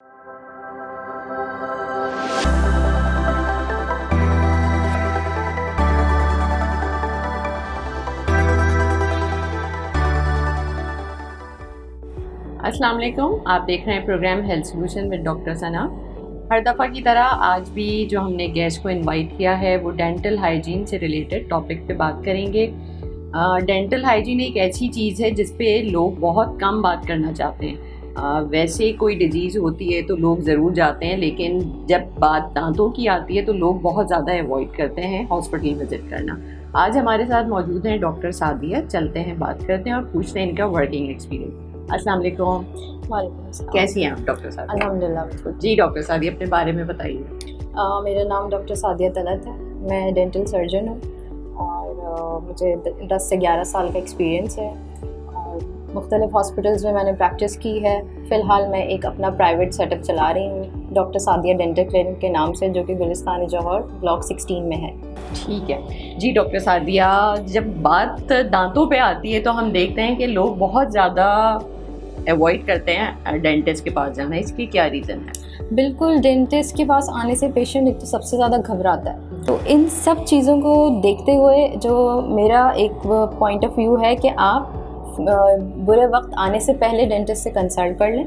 अस्सलाम वालेकुम, आप देख रहे हैं program health solution with doctor Sana. हर दफ़ा की तरह आज भी जो हमने गेस्ट को इनवाइट किया है वो डेंटल हाइजीन से रिलेटेड टॉपिक पे बात करेंगे। डेंटल हाइजीन एक ऐसी चीज़ है जिस पे लोग बहुत कम बात करना चाहते हैं। वैसे कोई डिजीज़ होती है तो लोग ज़रूर जाते हैं, लेकिन जब बात दांतों की आती है तो लोग बहुत ज़्यादा अवॉइड करते हैं हॉस्पिटल विज़िट करना। आज हमारे साथ मौजूद हैं डॉक्टर सादिया। चलते हैं, बात करते हैं और पूछते हैं इनका वर्किंग एक्सपीरियंस। अस्सलाम वालेकुम। वालेकुम अस्सलाम। कैसी हैं आप डॉक्टर सादिया? अल्हम्दुलिल्लाह बिल्कुल। जी डॉक्टर सादिया, अपने बारे में बताइए। मेरा नाम डॉक्टर सादिया तलत है। मैं डेंटल सर्जन हूँ और मुझे 10 से 11 साल का एक्सपीरियंस है और मुख्तलिफ हॉस्पिटल्स में मैंने प्रैक्टिस की है। फ़िलहाल मैं एक अपना प्राइवेट सेटअप चला रही हूँ डॉक्टर सादिया डेंटल क्लिनिक के नाम से, जो कि गुलिस्तान जौहर ब्लॉक 16 में है। ठीक है जी डॉक्टर सादिया, जब बात दांतों पे आती है तो हम देखते हैं कि लोग बहुत ज़्यादा अवॉइड करते हैं डेंटिस्ट के पास जाना। इसकी क्या रीज़न है? बिल्कुल, डेंटिस्ट के पास आने से पेशेंट एक तो सबसे ज़्यादा घबराता है। तो इन सब चीज़ों को देखते हुए जो मेरा एक पॉइंट ऑफ व्यू है कि आप बुरे वक्त आने से पहले डेंटिस्ट से कंसल्ट कर लें।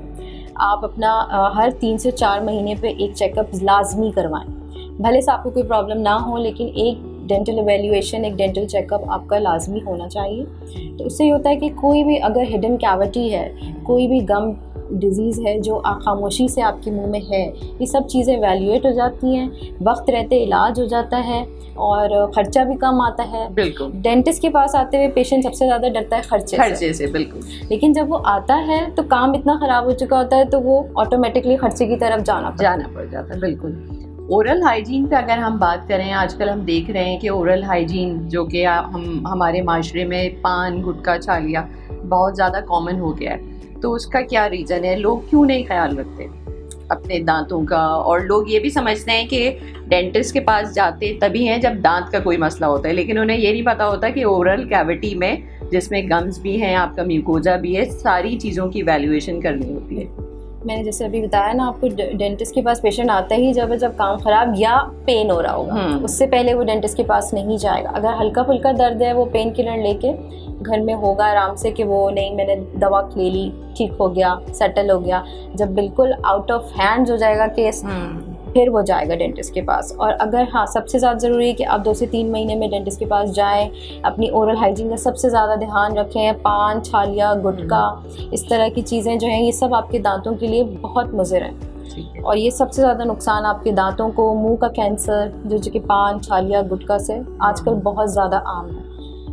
आप अपना हर 3 से 4 महीने पे एक चेकअप लाजमी करवाएं। भले से आपको कोई प्रॉब्लम ना हो, लेकिन एक डेंटल एवेल्यूएशन, एक डेंटल चेकअप आपका लाजमी होना चाहिए। तो उससे ये होता है कि कोई भी अगर हिडन कैविटी है, कोई भी गम डिज़ीज़ है जो खामोशी से आपके मुंह में है, ये सब चीज़ें एवेल्यूएट हो जाती हैं, वक्त रहते इलाज हो जाता है और ख़र्चा भी कम आता है। बिल्कुल, डेंटिस्ट के पास आते हुए पेशेंट सबसे ज़्यादा डरता है खर्चे से। बिल्कुल, लेकिन जब वो आता है तो काम इतना ख़राब हो चुका होता है तो वो ऑटोमेटिकली खर्चे की तरफ जाना पड़ जाता है। बिल्कुल। ओरल हाइजीन पे अगर हम बात करें, आजकल हम देख रहे हैं कि ओरल हाइजीन जो कि हमारे माशरे में पान, गुटखा, छालिया बहुत ज़्यादा कॉमन हो गया है। तो उसका क्या रीज़न है? लोग क्यों नहीं ख्याल रखते अपने दांतों का? और लोग ये भी समझते हैं कि डेंटिस्ट के पास जाते तभी हैं जब दांत का कोई मसला होता है, लेकिन उन्हें ये नहीं पता होता कि ओरल कैविटी में, जिसमें गम्स भी हैं, आपका म्यूकोजा भी है, सारी चीज़ों की वैल्यूएशन करनी होती है। मैंने जैसे अभी बताया ना आपको, डेंटिस्ट के पास पेशेंट आता ही जब काम ख़राब या पेन हो रहा होगा, उससे पहले वो डेंटिस्ट के पास नहीं जाएगा। अगर हल्का फुल्का दर्द है वो पेन किलर लेके घर में होगा आराम से कि वो नहीं, मैंने दवा ले ली, ठीक हो गया, सेटल हो गया। जब बिल्कुल आउट ऑफ हैंड्स हो जाएगा केस, फिर वो जाएगा डेंटिस्ट के पास। और अगर हाँ, सबसे ज़्यादा ज़रूरी है कि आप 2 से 3 महीने में डेंटिस्ट के पास जाएं, अपनी ओरल हाइजीन का सबसे ज़्यादा ध्यान रखें। पान, छालिया, गुटखा, इस तरह की चीज़ें जो हैं, ये सब आपके दांतों के लिए बहुत मुज़िर हैं और ये सबसे ज़्यादा नुकसान आपके दांतों को, मुंह का कैंसर जो कि पान, छालिया, गुटखा से आजकल बहुत ज़्यादा आम है।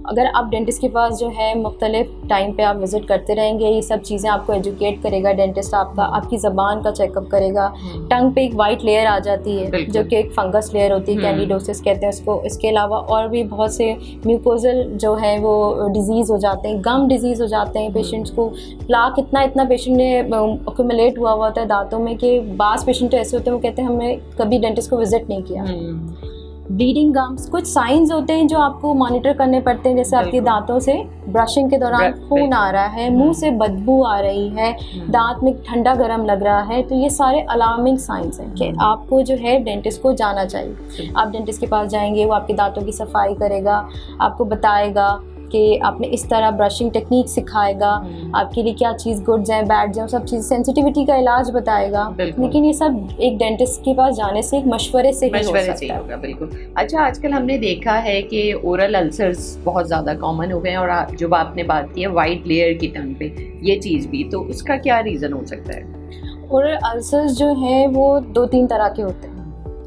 अगर आप डेंटिस्ट के पास जो है मुख्तलिफ टाइम पे आप विज़िट करते रहेंगे, ये सब चीज़ें आपको एजुकेट करेगा डेंटिस्ट, आपकी ज़बान का चेकअप करेगा। टंग पे एक वाइट लेयर आ जाती है जो कि एक फंगस लेयर होती है, कैंडिडोसिस कहते हैं उसको। इसके अलावा और भी बहुत से म्यूकोजल जो है वो डिज़ीज़ हो जाते हैं, गम डिज़ीज़ हो जाते हैं पेशेंट्स को। प्लाक इतना पेशेंट ने एक्यूमुलेट हुआ होता है दांतों में कि बास पेशेंट तो ऐसे होते हैं वो कहते हैं हमने कभी डेंटिस्ट को विज़िट नहीं किया। ब्लीडिंग गम्स, कुछ साइंस होते हैं जो आपको मॉनिटर करने पड़ते हैं, जैसे आपके दांतों से ब्रशिंग के दौरान खून आ रहा है, मुंह से बदबू आ रही है, दांत में ठंडा गरम लग रहा है, तो ये सारे अलार्मिंग साइंस हैं कि आपको जो है डेंटिस्ट को जाना चाहिए। आप डेंटिस्ट के पास जाएंगे, वो आपके दांतों की सफाई करेगा, आपको बताएगा कि आपने इस तरह ब्रशिंग टेक्निक सिखाएगा, आपके लिए क्या चीज़ गुड्स हैं, बैड्स हैं, सब चीज़, सेंसिटिविटी का इलाज बताएगा। लेकिन ये सब एक डेंटिस्ट के पास जाने से, एक मशवरे से ही होगा। बिल्कुल। अच्छा, आजकल हमने देखा है कि ओरल अल्सर्स बहुत ज़्यादा कॉमन हो गए हैं और जो आपने बात की है वाइट लेयर की टंग पे, ये चीज़ भी, तो उसका क्या रीज़न हो सकता है? ओरल अल्सर्स जो हैं वो 2-3 तरह के होते हैं।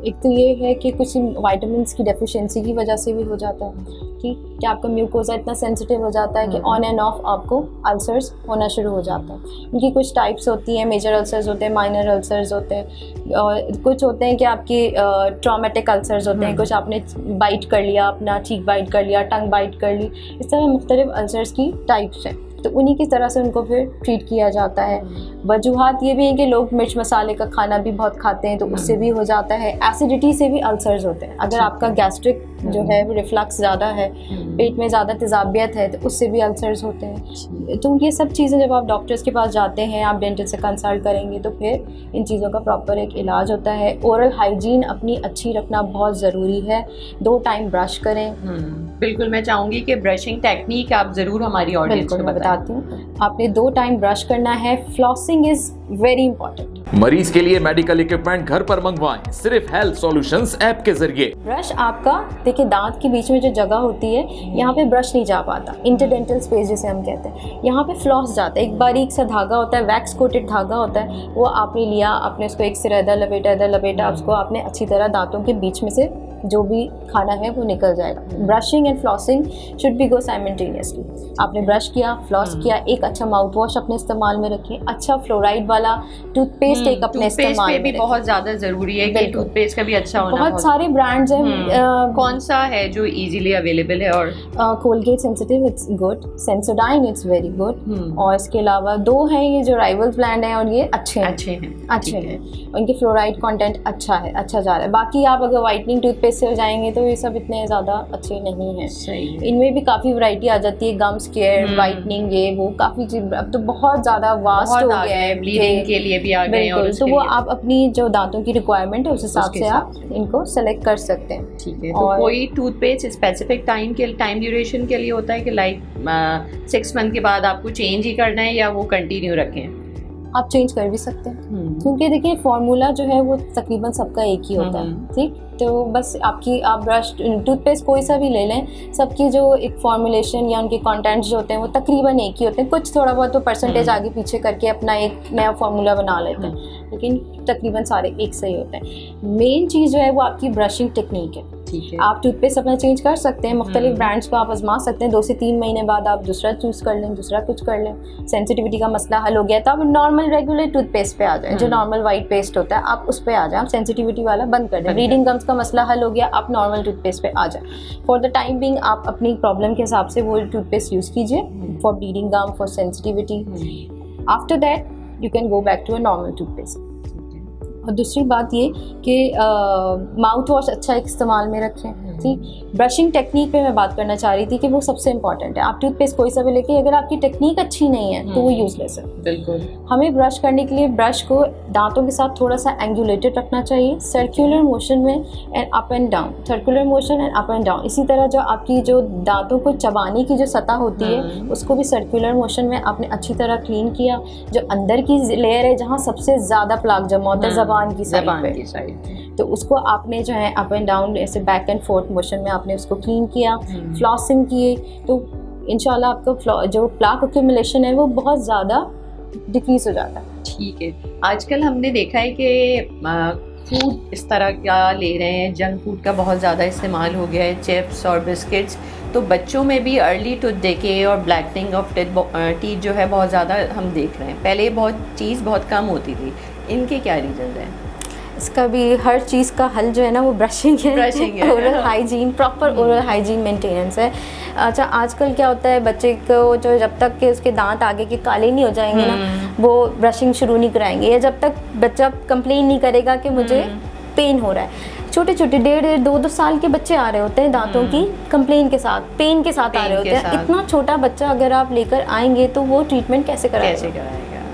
एक तो ये है कि कुछ विटामिन्स की डेफिशिएंसी की वजह से भी हो जाता है, ठीक, कि आपका म्यूकोजा इतना सेंसिटिव हो जाता है कि ऑन एंड ऑफ आपको अल्सर्स होना शुरू हो जाता है। इनकी कुछ टाइप्स होती हैं, मेजर अल्सर्स होते हैं, माइनर अल्सर्स होते हैं, और कुछ होते हैं कि आपकी ट्रॉमेटिक अल्सर्स होते हैं, कुछ आपने बाइट कर लिया, अपना चीक बाइट कर लिया, टंग बाइट कर ली, इस तरह मुख्तलिफ अल्सर्स की टाइप्स हैं। तो उन्हीं की तरह से उनको फिर ट्रीट किया जाता है। वजूहात ये भी है कि लोग मिर्च मसाले का खाना भी बहुत खाते हैं तो उससे भी हो जाता है। एसिडिटी से भी अल्सर्स होते हैं। अगर आपका गैस्ट्रिक जो है वो रिफ्लक्स ज़्यादा है, पेट में ज़्यादा तेज़ाबियत है, तो उससे भी अल्सर्स होते हैं। तो ये सब चीज़ें जब आप डॉक्टर्स के पास जाते हैं, आप डेंटिस्ट से कंसल्ट करेंगे तो फिर इन चीज़ों का प्रॉपर एक इलाज होता है। ओरल हाइजीन अपनी अच्छी रखना बहुत ज़रूरी है। 2 टाइम ब्रश करें। बिल्कुल, मैं चाहूँगी कि ब्रशिंग टेक्निक आप ज़रूर हमारी ऑडियंस को बताती हूँ। आपने 2 टाइम ब्रश करना है। Flossing is very important. मरीज के लिए मेडिकल इक्विपमेंट घर पर मंगवाएं सिर्फ हेल्थ सॉल्यूशंस ऐप के जरिए। ब्रश आपका देखिए दांत के बीच में जो जगह होती है यहाँ पे ब्रश नहीं जा पाता, इंटरडेंटल स्पेस जिसे हम कहते हैं, यहाँ पे फ्लॉस जाता है। एक बारीक सा धागा होता है, वैक्स कोटेड धागा होता है, वो आपने लिया, आपने उसको एक सिरा इधर लपेटा, उसको आपने अच्छी तरह दांतों के बीच में से जो भी खाना है वो निकल जाएगा। Brushing and flossing should be go simultaneously. आपने ब्रश किया, फ्लॉस किया, एक अच्छा माउथ वॉश अपने इस्तेमाल में रखें, अच्छा फ्लोराइड वाला टूथपेस्ट एक अपने इस्तेमाल में भी बहुत ज़्यादा ज़रूरी है कि टूथपेस्ट का भी अच्छा होना। बहुत सारे ब्रांड्स हैं। कौन सा है जो इजीली अवेलेबल है? और Colgate sensitive it's good, Sensodyne it's very good, और इसके अलावा 2 हैं ये जो राइवल्स ब्रांड हैं और ये अच्छे हैं। उनके फ्लोराइड कंटेंट अच्छा है, अच्छा जा रहा है। बाकी आप अगर वाइटनिंग टूथपेस्ट से जाएंगे तो ये सब इतने ज़्यादा अच्छे नहीं हैं। इनमें भी काफ़ी वैरायटी आ जाती है, गम्स केयर, वाइटनिंग, ये वो काफ़ी चीज़ अब तो बहुत ज़्यादा वास्ट हो गया है। ब्लीडिंग के लिए भी आ गए हैं, और तो वो आप अपनी जो दांतों की रिक्वायरमेंट है उस हिसाब से आप इनको सेलेक्ट कर सकते हैं। ठीक है। तो कोई टूथपेस्ट स्पेसिफिक टाइम ड्यूरेशन के लिए होता है कि लाइक 6 मंथ के बाद आपको चेंज ही करना है या वो कंटिन्यू रखें? आप चेंज कर भी सकते हैं, क्योंकि देखिए फॉर्मूला जो है वो तकरीबन सबका एक ही होता है। ठीक, तो बस आप ब्रश टूथपेस्ट कोई सा भी ले लें, सबकी जो एक फॉर्मुलेशन या उनके कंटेंट्स जो होते हैं वो तकरीबन एक ही होते हैं। कुछ थोड़ा बहुत तो परसेंटेज आगे पीछे करके अपना एक नया फार्मूला बना लेते हैं, लेकिन तकरीबन सारे एक सही होते हैं। मेन चीज़ जो है वो आपकी ब्रशिंग टेक्निक है। ठीक है। आप टूथपेस्ट अपना चेंज कर सकते हैं, मुख्तलिफ ब्रांड्स को आप आजमा सकते हैं। 2 से 3 महीने बाद आप दूसरा चूज़ कर लें, दूसरा कुछ कर लें। सेंसिटिविटी का मसला हल हो गया तो आप नॉर्मल रेगुलर टूथपेस्ट पे आ जाएं, जो नॉर्मल वाइट पेस्ट होता है आप उस पे आ जाएं, आप सेंसिटिविटी वाला बंद कर दें। ब्लीडिंग गम्स का मसला हल हो गया, आप नॉर्मल टूथपेस्ट पे आ जाएं। फॉर द टाइम बिंग आप अपनी प्रॉब्लम के हिसाब से वो टूथपेस्ट यूज़ कीजिए for bleeding gum, for sensitivity. After that you can go back to a normal toothpaste. और दूसरी बात ये कि माउथ वॉश अच्छा इस्तेमाल में रखें। ठीक, ब्रशिंग टेक्निक पे मैं बात करना चाह रही थी कि वो सबसे इंपॉर्टेंट है। आप टूथपेस्ट कोई सा भी लेके अगर आपकी टेक्निक अच्छी नहीं है तो वो यूज़लेस है। बिल्कुल। हमें ब्रश करने के लिए ब्रश को दांतों के साथ थोड़ा सा एंगुलेटेड रखना चाहिए, सर्कुलर मोशन में, and up and down, circular motion and up and down. इसी तरह जो आपकी जो दांतों को चबाने की जो सतह होती है उसको भी सर्कुलर मोशन में आपने अच्छी तरह क्लीन किया। जो अंदर की लेयर है जहाँ सबसे ज़्यादा प्लाक जमा होता है ज़बान की साइड, तो उसको आपने जो है अप एंड डाउन ऐसे बैक एंड फोर्थ मोशन में आपने उसको क्लीन किया। फ्लॉसिंग किए तो इंशाल्लाह आपका जो प्लाक एक्यूमुलेशन है वो बहुत ज़्यादा डिक्रीज हो जाता है। ठीक है। आजकल हमने देखा है कि फूड इस तरह का ले रहे हैं, जंक फूड का बहुत ज़्यादा इस्तेमाल हो गया है, चिप्स और बिस्किट्स, तो बच्चों में भी अर्ली टूथ डिके और ब्लैकनिंग ऑफ टीथ जो है बहुत ज़्यादा हम देख रहे हैं। पहले बहुत कम होती थी, इनके क्या रीज़न हैं? इसका भी हर चीज़ का हल जो है ना वो ब्रशिंग है। Oral hygiene, proper oral hygiene maintenance है। अच्छा, आजकल क्या होता है बच्चे को जो जब तक के उसके दांत आगे के काले नहीं हो जाएंगे ना वो ब्रशिंग शुरू नहीं कराएंगे, या जब तक बच्चा कंप्लेन नहीं करेगा कि मुझे पेन हो रहा है। छोटे छोटे 1.5-2 साल के बच्चे आ रहे होते हैं दांतों की कंप्लेन के साथ, पेन के साथ आ रहे होते हैं। इतना छोटा बच्चा अगर आप लेकर आएंगे तो वो ट्रीटमेंट कैसे कराएगा?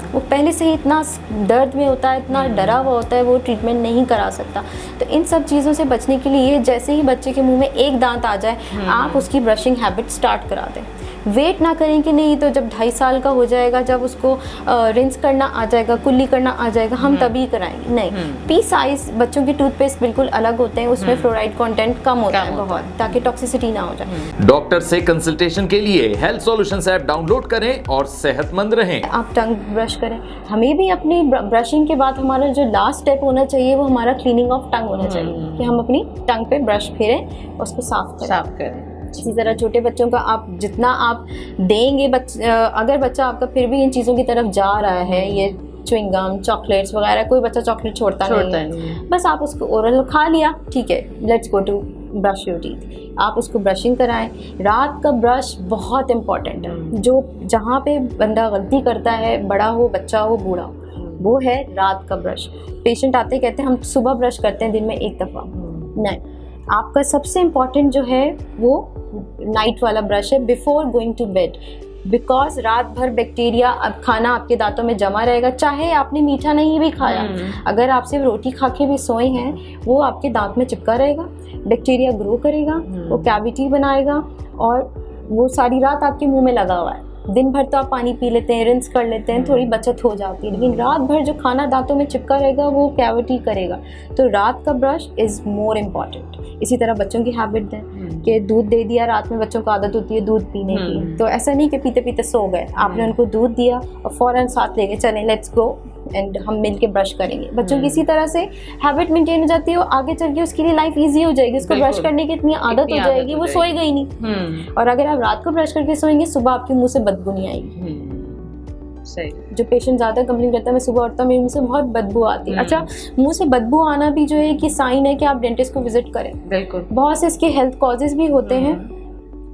वो पहले से ही इतना दर्द में होता है, इतना डरा हुआ होता है, वो ट्रीटमेंट नहीं करा सकता। तो इन सब चीज़ों से बचने के लिए जैसे ही बच्चे के मुंह में एक दांत आ जाए आप उसकी ब्रशिंग हैबिट स्टार्ट करा दें। वेट ना करें कि नहीं तो जब 2.5 साल का हो जाएगा, जब उसको रिंस करना आ जाएगा, कुल्ली करना आ जाएगा, हम तभी कराएंगे। नहीं, पी साइज बच्चों के टूथपेस्ट बिल्कुल अलग होते हैं, उसमें फ्लोराइड कंटेंट कम होता है बहुत, ताकि टॉक्सिसिटी ना हो जाए। डॉक्टर से कंसल्टेशन के लिए हेल्थ सॉल्यूशंस ऐप डाउनलोड करें और सेहतमंद रहें। आप टंग ब्रश करें। हमें भी अपनी ब्रशिंग के बाद हमारा जो लास्ट स्टेप होना चाहिए वो हमारा क्लीनिंग ऑफ टंग होना चाहिए, कि हम अपनी टंग पे ब्रश फेरें, उसको साफ करें। इसी तरह छोटे बच्चों का आप जितना आप देंगे, अगर बच्चा आपका फिर भी इन चीज़ों की तरफ जा रहा है, ये च्युइंगम, चॉकलेट्स वगैरह, कोई बच्चा चॉकलेट छोड़ता नहीं है, बस आप उसको ओरल खा लिया, ठीक है, let's go to brush your teeth. आप उसको ब्रशिंग कराएं। रात का ब्रश बहुत इंपॉर्टेंट है। जो जहाँ पे बंदा गलती करता है, बड़ा हो, बच्चा हो, बूढ़ा हो, वो है रात का ब्रश। पेशेंट आते कहते हैं हम सुबह ब्रश करते हैं दिन में एक दफ़ा, नहीं, आपका सबसे इम्पॉर्टेंट जो है वो नाइट वाला ब्रश है before going to bed. Because रात भर बैक्टीरिया, अब खाना आपके दांतों में जमा रहेगा, चाहे आपने मीठा नहीं भी खाया, अगर आप सिर्फ रोटी खा के भी सोए हैं वो आपके दांत में चिपका रहेगा, बैक्टीरिया ग्रो करेगा, वो कैविटी बनाएगा और वो सारी रात आपके मुंह में लगा हुआ है। दिन भर तो आप पानी पी लेते हैं, रिंस कर लेते हैं, थोड़ी बचत हो जाती है, लेकिन रात भर जो खाना दांतों में चिपका रहेगा वो कैविटी करेगा। तो रात का ब्रश इज़ मोर इम्पॉर्टेंट। इसी तरह बच्चों की हैबिट दें कि दूध दे दिया, रात में बच्चों को आदत होती है दूध पीने की, तो ऐसा नहीं कि पीते पीते सो गए, आपने उनको दूध दिया और फ़ौरन साथ लेके चलें, लेट्स गो एंड हम मिल के ब्रश करेंगे। बच्चों की इसी तरह से हैबिट मेंटेन हो जाती है, और आगे चल के उसके लिए लाइफ ईजी हो जाएगी, उसको ब्रश करने की इतनी आदत हो जाएगी, वो सोएगा ही नहीं। और अगर आप रात को ब्रश करके सोएंगे, सुबह आपके मुंह से बदबू नहीं आएगी। सही। जो पेशेंट ज़्यादा कंप्लेन करता है मैं सुबह उठता हूँ मेरे मुंह से बहुत बदबू आती है। अच्छा, मुंह से बदबू आना भी जो है कि साइन है कि आप डेंटिस्ट को विजिट करें। बिल्कुल। बहुत से इसके हेल्थ कॉजेज़ भी होते हैं।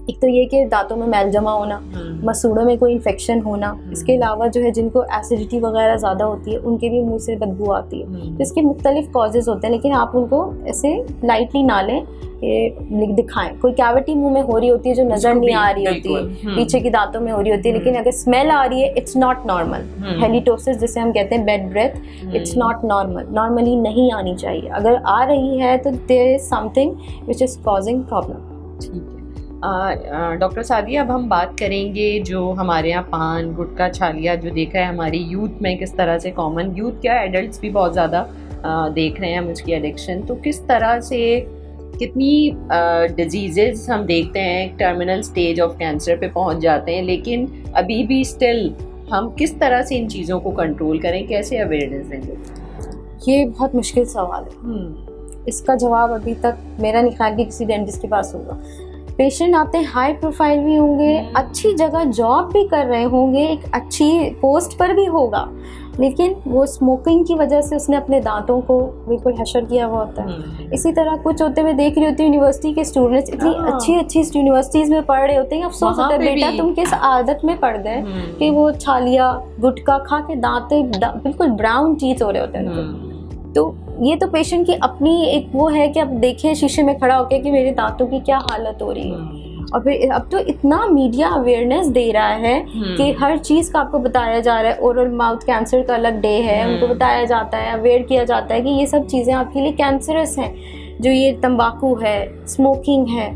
एक तो ये कि दांतों में मैल जमा होना, मसूड़ों में कोई इन्फेक्शन होना, इसके अलावा जो है जिनको एसिडिटी वगैरह ज़्यादा होती है उनके भी मुंह से बदबू आती है। तो इसके मुख्तलिफ कॉजेज़ होते हैं, लेकिन आप उनको ऐसे लाइटली ना लें कि दिखाएं। कोई कैविटी मुंह में हो रही होती है जो नज़र नहीं आ रही होती है, पीछे की दांतों में हो रही होती है, लेकिन अगर स्मेल आ रही है इट्स नॉट नॉर्मल। हेलिटोसिस जिसे हम कहते हैं bad breath, it's not normal, normally नहीं आनी चाहिए। अगर आ रही है तो there is something which is causing problem. ठीक है। डॉक्टर सादिया, अब हम बात करेंगे जो हमारे यहाँ पान, गुटखा, छालिया जो देखा है हमारी यूथ में किस तरह से कॉमन, यूथ क्या एडल्ट्स भी बहुत ज़्यादा देख रहे हैं हम उसकी एडिक्शन, तो किस तरह से कितनी डिजीज़ेज़ हम देखते हैं टर्मिनल स्टेज ऑफ कैंसर पे पहुँच जाते हैं, लेकिन अभी भी स्टिल हम किस तरह से इन चीज़ों को कंट्रोल करें, कैसे अवेयरनेस देंगे? ये बहुत मुश्किल सवाल है। इसका जवाब अभी तक मेरा नहीं ख्याल कि किसी डेंटिस्ट के पास होगा। पेशेंट आते हैं, हाई प्रोफाइल भी होंगे, अच्छी जगह जॉब भी कर रहे होंगे, एक अच्छी पोस्ट पर भी होगा, लेकिन वो स्मोकिंग की वजह से उसने अपने दांतों को बिल्कुल हशर किया हुआ होता है। इसी तरह कुछ होते हुए देख रही होती है यूनिवर्सिटी के स्टूडेंट्स इतनी अच्छी अच्छी यूनिवर्सिटीज़ में पढ़ रहे होते हैं, अफसोस होता है बेटा तुम किस आदत में पड़ गए कि वो छालिया गुटखा खा के दांत बिल्कुल ब्राउन टीथ हो रहे होते हैं उनको। तो ये तो पेशेंट की अपनी एक वो है कि अब देखें शीशे में खड़ा होकर कि मेरे दांतों की क्या हालत हो रही है। और फिर अब तो इतना मीडिया अवेयरनेस दे रहा है कि हर चीज़ का आपको बताया जा रहा है। ओरल माउथ कैंसर का अलग डे है, उनको बताया जाता है, अवेयर किया जाता है कि ये सब चीज़ें आपके लिए कैंसरस हैं। जो ये तंबाकू है, स्मोकिंग है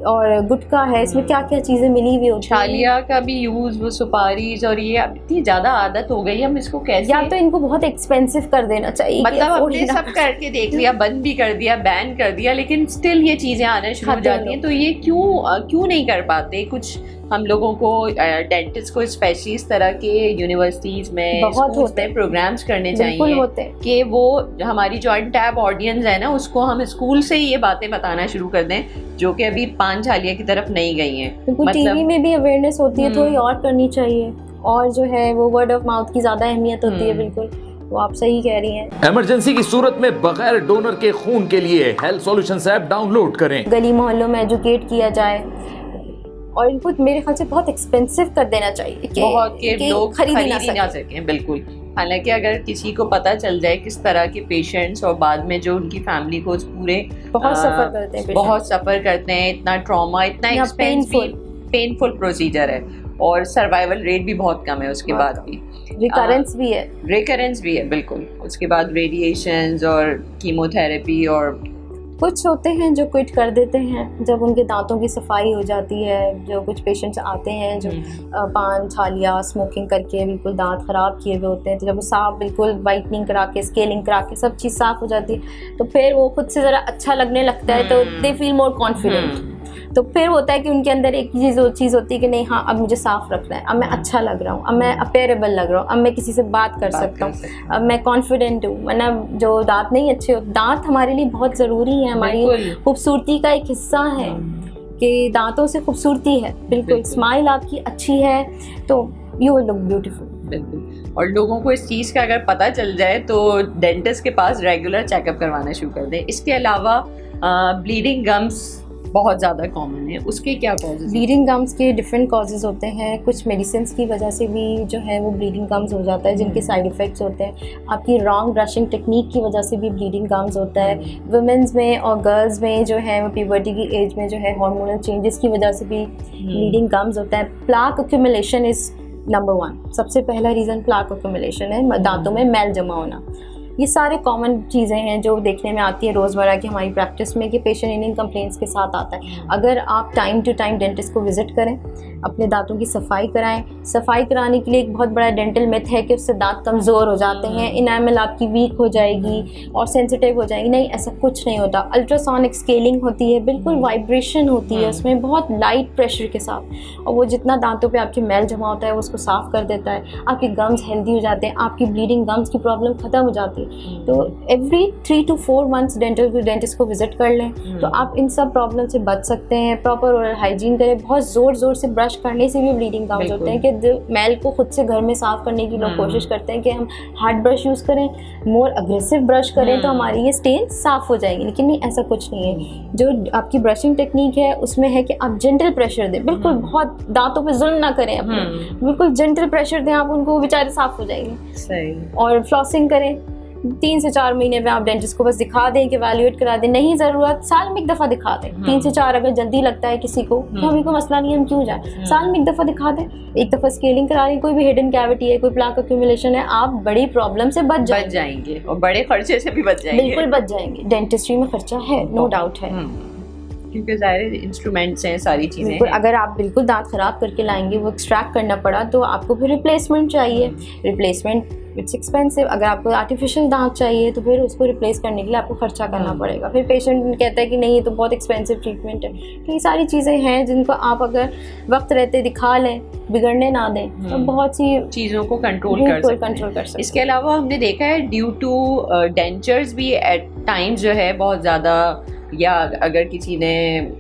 और गुटखा है, इसमें क्या क्या चीज़ें मिली हुई होती हैं। छालिया का भी यूज़, वो सुपारीज, और ये अब इतनी ज़्यादा आदत हो गई, हम इसको कैसे, या तो इनको बहुत एक्सपेंसिव कर देना चाहिए, मतलब हमने सब करके देख लिया, बंद भी कर दिया, बैन कर दिया, लेकिन स्टिल ये चीज़ें आने शुरू हो जाती हैं। तो ये क्यों नहीं कर पाते? कुछ हम लोगों को डेंटिस्ट को स्पेशली इस तरह के यूनिवर्सिटीज़ में बहुत होते हैं प्रोग्राम्स करने चाहिए कि वो हमारी जॉइंट टैब ऑडियंस है ना, उसको हम स्कूल से ही ये बातें बताना शुरू कर दें जो कि अभी पान छालिया की तरफ नहीं गई हैं। मतलब टीवी में भी अवेयरनेस होती है, थोड़ी और करनी चाहिए, और जो है वो वर्ड ऑफ माउथ की ज़्यादा अहमियत होती है। बिल्कुल, वो आप सही कह रही हैं। इमरजेंसी की सूरत में बगैर डोनर के खून के लिए हेल्थ सॉल्यूशंस ऐप डाउनलोड करें। गली मोहल्लों में एजुकेट किया जाए, और इनको मेरे ख्याल से बहुत एक्सपेंसिव कर देना चाहिए कि बहुत के लोग खरीद ना ना सकें। बिल्कुल। हालांकि अगर किसी को पता चल जाए किस तरह के पेशेंट्स और बाद में जो उनकी फैमिली को पूरे बहुत सफ़र करते हैं, बहुत सफ़र करते हैं, इतना ट्रॉमा, इतना एक्सपेंसिव पेनफुल प्रोसीजर है, और सर्वाइवल रेट भी बहुत कम है उसके बाद भी, रिकरेंस भी है। बिल्कुल। उसके बाद रेडिएशंस और कीमोथेरेपी, और कुछ होते हैं जो क्विट कर देते हैं जब उनके दांतों की सफाई हो जाती है। जो कुछ पेशेंट्स आते हैं जो पान छालिया स्मोकिंग करके बिल्कुल दांत ख़राब किए हुए होते हैं, तो जब वो साफ बिल्कुल वाइटनिंग करा के स्केलिंग करा के सब चीज़ साफ़ हो जाती है, तो फिर वो खुद से ज़रा अच्छा लगने लगता है, तो दे फील मोर कॉन्फिडेंट। तो फिर होता है कि उनके अंदर एक चीज़ होती है कि नहीं, हाँ अब मुझे साफ़ रखना है, अब मैं अच्छा लग रहा हूँ, अब मैं अपेयरेबल लग रहा हूँ, अब मैं किसी से बात कर सकता हूँ, अब मैं कॉन्फिडेंट हूँ। वरना जो दांत नहीं अच्छे हो, दांत हमारे लिए बहुत ज़रूरी है, हमारी खूबसूरती का एक हिस्सा है कि दांतों से खूबसूरती है। बिल्कुल, स्माइल आपकी अच्छी है तो यू विल लुक ब्यूटीफुल। बिल्कुल। और लोगों को इस चीज़ का अगर पता चल जाए तो डेंटिस्ट के पास रेगुलर चेकअप करवाना शुरू कर दें। इसके अलावा ब्लीडिंग गम्स बहुत ज़्यादा कॉमन है, उसके क्या कॉजेज़? ब्लीडिंग गम्स के डिफरेंट कॉजेज़ होते हैं। कुछ मेडिसिन की वजह से भी जो है वो ब्लीडिंग गम्स हो जाता है, जिनके साइड इफ़ेक्ट्स होते हैं। आपकी रॉन्ग ब्रशिंग टेक्निक की वजह से भी ब्लीडिंग गम्स होता है। वुमेंस में और गर्ल्स में जो है वो प्यूबर्टी की एज में जो है हार्मोनल चेंजेस की वजह से भी ब्लीडिंग गम्स होता है। Plaque accumulation is number 1। सबसे पहला रीज़न प्लाक एक्यूमुलेशन है, दांतों में मैल जमा होना। ये सारे कॉमन चीज़ें हैं जो देखने में आती है रोज़मर्रा की हमारी प्रैक्टिस में कि पेशेंट इन कंप्लेंट्स के साथ आता है। अगर आप टाइम टू टाइम डेंटिस्ट को विज़िट करें, अपने दांतों की सफाई कराएं। सफाई कराने के लिए एक बहुत बड़ा डेंटल मिथ है कि उससे दांत कमज़ोर हो जाते हैं, इनामल आपकी वीक हो जाएगी और सेंसिटिव हो जाएगी। नहीं, ऐसा कुछ नहीं होता। अल्ट्रासोनिक स्केलिंग होती है, बिल्कुल वाइब्रेशन होती है उसमें, बहुत लाइट प्रेशर के साथ, और वो जितना दांतों पे आपके मैल जमा होता है वो उसको साफ़ कर देता है। आपके गम्स हेल्दी हो जाते हैं, आपकी ब्लीडिंग गम्स की प्रॉब्लम ख़त्म हो जाती है। तो एवरी 3 to 4 मंथ्स डेंटिस्ट को विजिट कर लें तो आप इन सब प्रॉब्लम से बच सकते हैं। प्रॉपर ओरल हाइजीन करें। बहुत ज़ोर से ब्रश करने से भी ब्लीडिंग गम्स होते हैं कि मैल को खुद से घर में साफ़ करने की लोग कोशिश करते हैं कि हम हार्ड ब्रश यूज़ करें, मोर अग्रेसिव ब्रश करें तो हमारी ये स्टेन साफ़ हो जाएंगी, लेकिन नहीं, ऐसा कुछ नहीं है। जो आपकी ब्रशिंग टेक्निक है उसमें है कि आप जेंटल प्रेशर दें, बिल्कुल बहुत दांतों पे जुल्म ना करें अपने, बिल्कुल जेंटल प्रेशर दें आप उनको, बेचारे साफ़ हो जाएंगे। सही। और फ्लॉसिंग करें। 3 से 4 महीने में आप डेंटिस्ट को बस दिखा दें कि वैल्यूएट करा दें, नहीं ज़रूरत साल में एक दफ़ा दिखा दें। 3 से 4 अगर जल्दी लगता है किसी को कि हमें कोई मसला नहीं है, हम क्यों जाए, साल में एक दफ़ा दिखा दें। एक दफ़ा स्केलिंग करा लें, कोई भी हिडन कैविटी है, कोई प्लाक एक्यूमुलेशन है, आप बड़ी प्रॉब्लम से बच जाएंगे और बड़े खर्चे से भी बच जाएंगे। बिल्कुल बच जाएंगे। डेंटिस्ट्री में खर्चा है, नो डाउट है, क्योंकि ज़ाहिर इंस्ट्रूमेंट्स हैं, सारी चीज़ें हैं। अगर आप बिल्कुल दांत ख़राब करके लाएंगे, वो एक्सट्रैक्ट करना पड़ा तो आपको फिर रिप्लेसमेंट चाहिए। Replacement it's expensive. अगर आपको आर्टिफिशियल दांत चाहिए तो फिर उसको रिप्लेस करने के लिए आपको खर्चा करना पड़ेगा। फिर पेशेंट कहता है कि नहीं, ये तो बहुत एक्सपेंसिव ट्रीटमेंट है। तो ये सारी चीज़ें हैं जिनको आप अगर वक्त रहते दिखा लें, बिगड़ने ना दें, तो बहुत सी चीज़ों को कंट्रोल कर सकते हैं। इसके अलावा हमने देखा है ड्यू टू डेंचर्स भी एट टाइम्स जो है बहुत ज़्यादा, या अगर किसी ने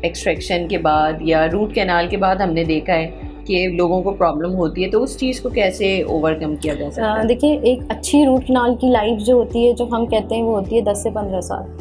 एक्सट्रैक्शन के बाद या रूट कैनाल के बाद हमने देखा है कि लोगों को प्रॉब्लम होती है, तो उस चीज़ को कैसे ओवरकम किया जा सकता है? देखिए, एक अच्छी रूट कैनाल की लाइफ जो होती है, जो हम कहते हैं, वो होती है 10 से 15 साल।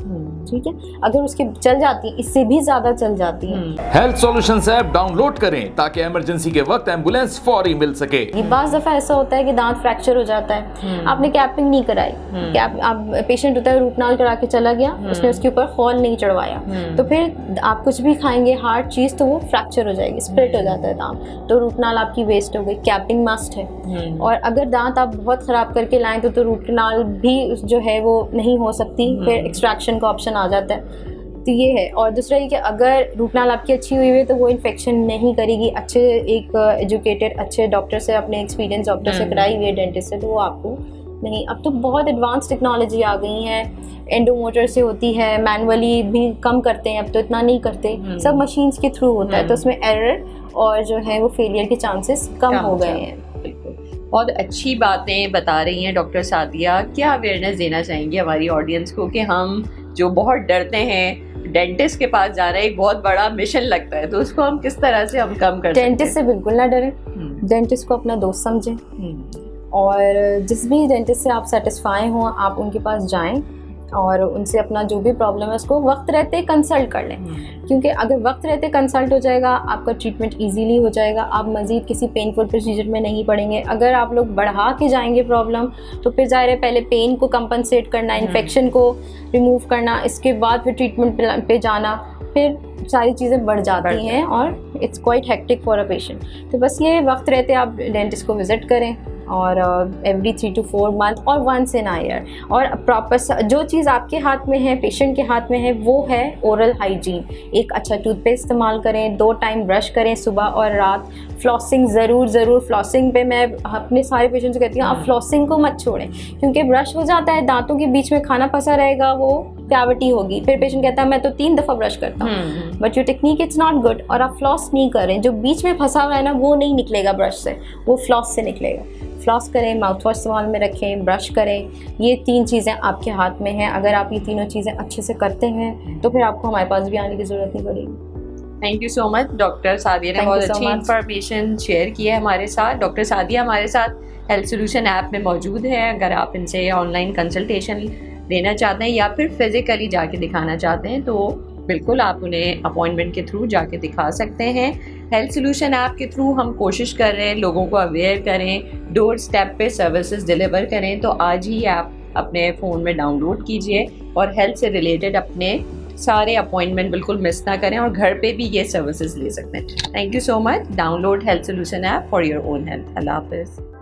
ठीक है, अगर उसकी चल जाती है, इससे भी ज़्यादा चल जाती है। हेल्थ सॉल्यूशंस ऐप डाउनलोड करें ताकि इमरजेंसी के वक्त एम्बुलेंस फौरी मिल सके। ये बाज़ दफ़ा ऐसा होता है कि दांत फ्रैक्चर हो जाता है, आपने कैपिंग नहीं कराई, कैप आप पेशेंट होता है रूट कैनाल करा के चला गया, उसने उसके ऊपर खौल नहीं चढ़वाया, तो फिर आप कुछ भी खाएंगे हार्ड चीज़ तो वो फ्रैक्चर हो जाएगी, स्प्लिट हो जाता है दांत, तो रूट कैनाल आपकी वेस्ट हो गई। कैपिंग मस्ट है। और अगर दांत आप बहुत ख़राब करके लाएँ तो रूट कैनाल भी जो है वो नहीं हो सकती, फिर एक्सट्रैक्शन का ऑप्शन आ जाता है। तो ये है। और दूसरा ये कि अगर रूट कैनाल आपकी अच्छी हुई है तो वो इन्फेक्शन नहीं करेगी। अच्छे एक एजुकेटेड अच्छे डॉक्टर से, अपने एक्सपीरियंस डॉक्टर से कराई हुई है, डेंटिस्ट से, तो वो आपको नहीं। अब तो बहुत एडवांस टेक्नोलॉजी आ गई है, एंडोमोटर से होती है, मैनुअली भी कम करते हैं, अब तो इतना नहीं करते, सब मशीन्स के थ्रू होता है, तो उसमें एरर और जो है वो फेलियर के चांसेस कम हो गए हैं। बहुत अच्छी बातें बता रही हैं डॉक्टर सादिया। क्या अवेयरनेस देना चाहेंगे हमारी ऑडियंस को कि हम जो बहुत डरते हैं डेंटिस्ट के पास जाना एक बहुत बड़ा मिशन लगता है, तो उसको हम किस तरह से हम कम कर सकते हैं? डेंटिस्ट से बिल्कुल ना डरें, डेंटिस्ट को अपना दोस्त समझें, और जिस भी डेंटिस्ट से आप सेटिस्फाई हों आप उनके पास जाएं और उनसे अपना जो भी प्रॉब्लम है उसको वक्त रहते कंसल्ट कर लें, क्योंकि अगर वक्त रहते कंसल्ट हो जाएगा आपका ट्रीटमेंट इजीली हो जाएगा, आप मज़ीद किसी पेनफुल प्रोसीजर में नहीं पड़ेंगे। अगर आप लोग बढ़ा के जाएंगे प्रॉब्लम तो फिर ज़ाहिर है पहले पेन को कंपनसेट करना, इन्फेक्शन को रिमूव करना, इसके बाद फिर ट्रीटमेंट पे जाना, फिर सारी चीज़ें बढ़ जाती हैं और it's quite hectic for a patient. तो बस ये वक्त रहते आप डेंटिस्ट को विज़िट करें और एवरी 3 to 4 मंथ और वंस इन अ ईयर। और प्रॉपर जो चीज़ आपके हाथ में है, पेशेंट के हाथ में है, वो है ओरल हाइजीन। एक अच्छा टूथपेस्ट इस्तेमाल करें, 2 टाइम ब्रश करें, सुबह और रात। फ्लॉसिंग ज़रूर फ्लॉसिंग पे मैं अपने सारे पेशेंट से कहती हूँ आप फ्लॉसिंग को मत छोड़ें, क्योंकि ब्रश हो जाता है, दांतों के बीच में खाना फंसा रहेगा, वो कैविटी होगी, फिर पेशेंट कहता है मैं तो 3 दफ़ा ब्रश करता हूँ, but your technique it's not good. और आप फ्लॉस नहीं करें, जो बीच में फंसा हुआ है ना वो नहीं निकलेगा ब्रश से, वो फ्लॉस से निकलेगा। फ्लॉस करें, माउथ वॉश इस्तेमाल में रखें, ब्रश करें, ये 3 चीज़ें आपके हाथ में हैं। अगर आप ये तीनों चीज़ें अच्छे से करते हैं तो फिर आपको हमारे पास भी आने की ज़रूरत नहीं पड़ेगी। Thank you so much doctor Sadia ने बहुत अच्छी इन्फॉर्मेशन शेयर की है हमारे साथ। डॉक्टर सादिया हमारे साथ हेल्थ सोल्यूशन ऐप में मौजूद है। अगर आप इनसे ऑनलाइन कंसल्टेशन लेना चाहते हैं या फिर फिज़िकली जाके दिखाना चाहते हैं तो बिल्कुल आप उन्हें अपॉइंटमेंट के थ्रू जाके दिखा सकते हैं। हेल्थ सोल्यूशन ऐप के थ्रू हम कोशिश कर रहे हैं लोगों को अवेयर करें, डोर स्टेप पे सर्विसेज डिलीवर करें। तो आज ही ऐप अपने फ़ोन में डाउनलोड कीजिए और हेल्थ से रिलेटेड अपने सारे अपॉइंटमेंट बिल्कुल मिस ना करें और घर पे भी ये सर्विसेज ले सकते हैं। Thank you so much. Download health solution app for your own health. अल्लाह हाफिज़।